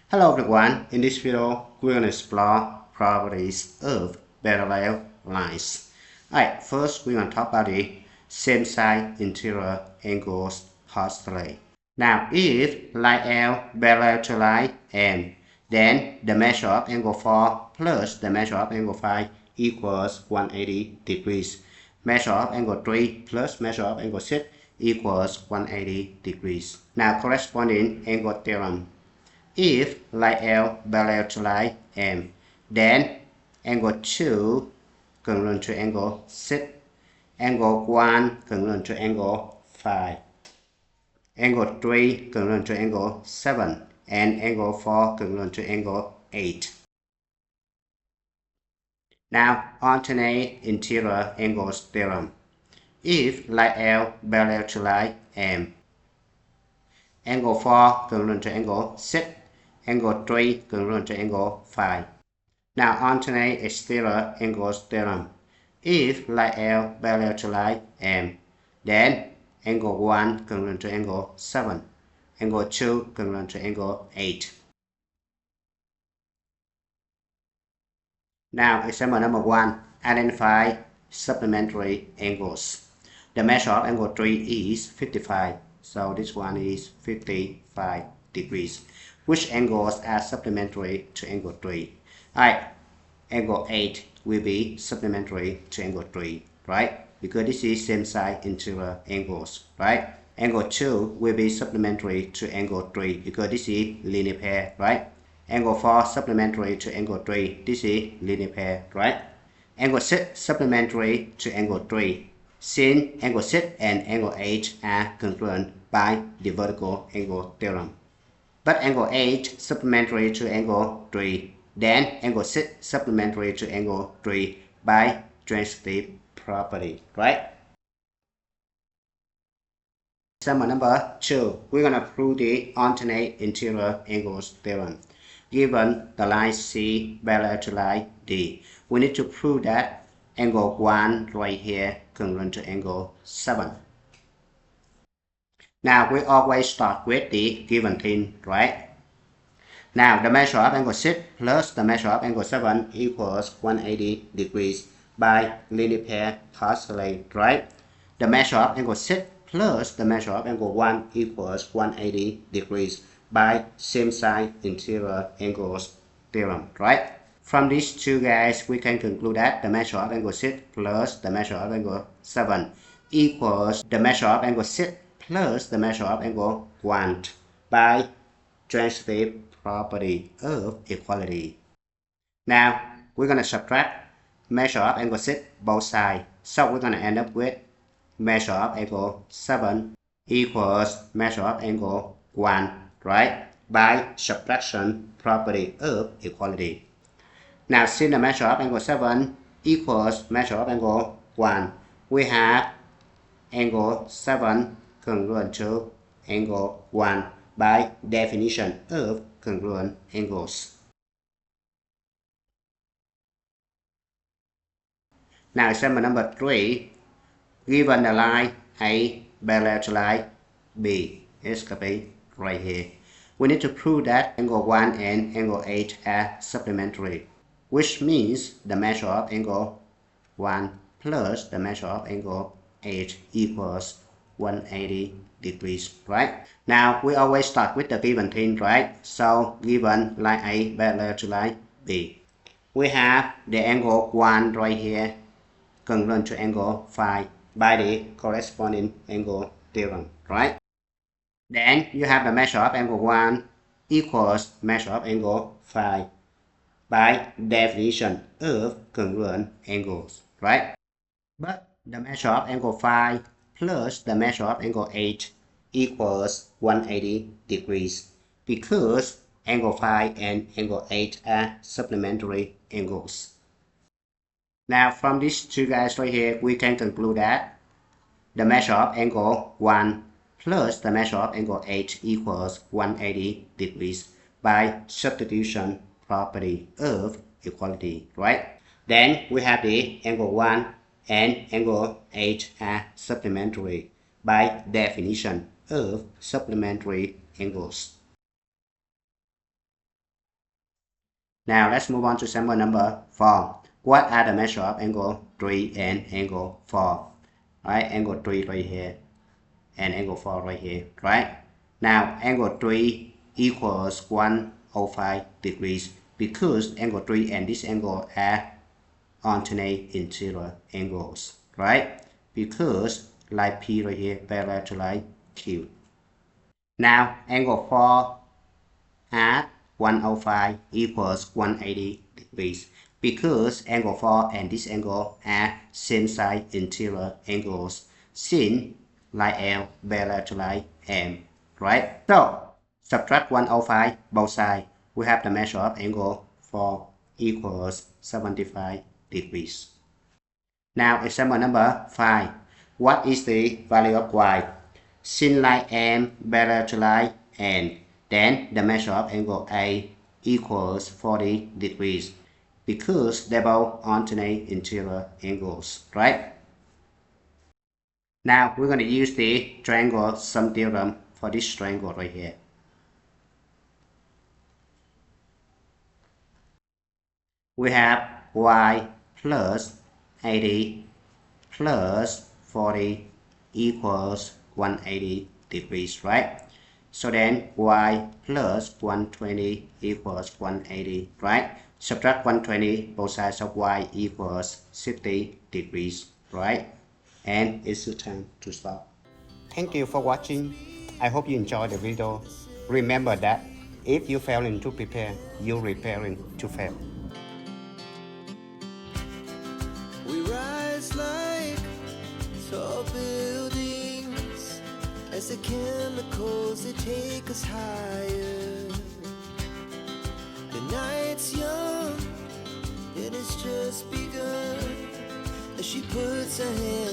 Hello everyone, in this video we're going to explore properties of parallel lines. Alright, first we're going to talk about the same side interior angles postulate. Now if line L parallel to line M, then the measure of angle 4 plus the measure of angle 5 equals 180 degrees. Measure of angle 3 plus measure of angle 6 equals 180 degrees. Now corresponding angle theorem. If line L parallel to line M, then angle 2 congruent to angle 6, angle 1 congruent to angle 5, angle 3 congruent to angle 7, and angle 4 congruent to angle 8. Now, alternate interior angles theorem. If line L parallel to line M, angle 4 congruent to angle 6, angle 3 congruent to angle 5. Now alternate exterior angles theorem. If line L parallel to line M, then angle 1 congruent to angle 7, angle 2 congruent to angle 8. Now example number 1, identify supplementary angles. The measure of angle 3 is 55, so this one is 55 degrees. Which angles are supplementary to angle 3? Alright, angle 8 will be supplementary to angle 3, right? Because this is same side interior angles, right? Angle 2 will be supplementary to angle 3 because this is linear pair, right? Angle 4 supplementary to angle 3, this is linear pair, right? Angle 6 supplementary to angle 3. Since angle 6 and angle 8 are congruent by the vertical angle theorem. But angle 8 supplementary to angle 3, then angle 6 supplementary to angle 3 by transitive property, right? Example number 2, we're going to prove the alternate interior angles theorem. Given the line C parallel to line D, we need to prove that angle 1 right here congruent to angle 7. Now we always start with the given thing, right? Now the measure of angle 6 plus the measure of angle 7 equals 180 degrees by linear pair postulate, right? The measure of angle 6 plus the measure of angle 1 equals 180 degrees by same side interior angles theorem, right? From these two guys, we can conclude that the measure of angle 6 plus the measure of angle 7 equals the measure of angle 6 plus the measure of angle 1 by transitive property of equality. Now, we're going to subtract measure of angle 6 both sides. So we're going to end up with measure of angle 7 equals measure of angle 1, right? By subtraction property of equality. Now, since the measure of angle 7 equals measure of angle 1, we have angle 7 congruent to angle 1 by definition of congruent angles. Now example number 3, given the line A parallel to line B, it's copy right here. We need to prove that angle 1 and angle 8 are supplementary, which means the measure of angle 1 plus the measure of angle 8 equals 180 degrees, right? Now we always start with the given thing, right? So given line A parallel to line B, we have the angle 1 right here congruent to angle 5 by the corresponding angle theorem, right? Then you have the measure of angle 1 equals measure of angle 5 by definition of congruent angles, right? But the measure of angle 5 plus the measure of angle 8 equals 180 degrees because angle 5 and angle 8 are supplementary angles. Now from these two guys right here, we can conclude that the measure of angle 1 plus the measure of angle 8 equals 180 degrees by substitution property of equality, right? Then we have the angle 1 and angle 8 are supplementary by definition of supplementary angles. Now let's move on to example number 4. What are the measure of angle 3 and angle 4? Right, angle 3 right here and angle 4 right here, right? Now angle 3 equals 105 degrees because angle 3 and this angle are alternate interior angles, right? Because line P right here parallel to line Q. Now angle 4 at 105 equals 180 degrees because angle 4 and this angle are same side interior angles since line L parallel to line M, right? So subtract 105 both sides. We have the measure of angle 4 equals 75 degrees. Now example number 5. What is the value of y? Since line M parallel to line N, then the measure of angle A equals 40 degrees because they both alternate interior angles, right? Now we're going to use the triangle sum theorem for this triangle right here. We have y plus 80 plus 40 equals 180 degrees, right? So then y plus 120 equals 180, right? Subtract 120 both sides of y equals 60 degrees, right? And it's your time to stop. Thank you for watching. I hope you enjoyed the video. Remember that if you failing to prepare, you're preparing to fail. We rise like tall buildings as the chemicals they take us higher. The night's young, it has just begun as she puts her hand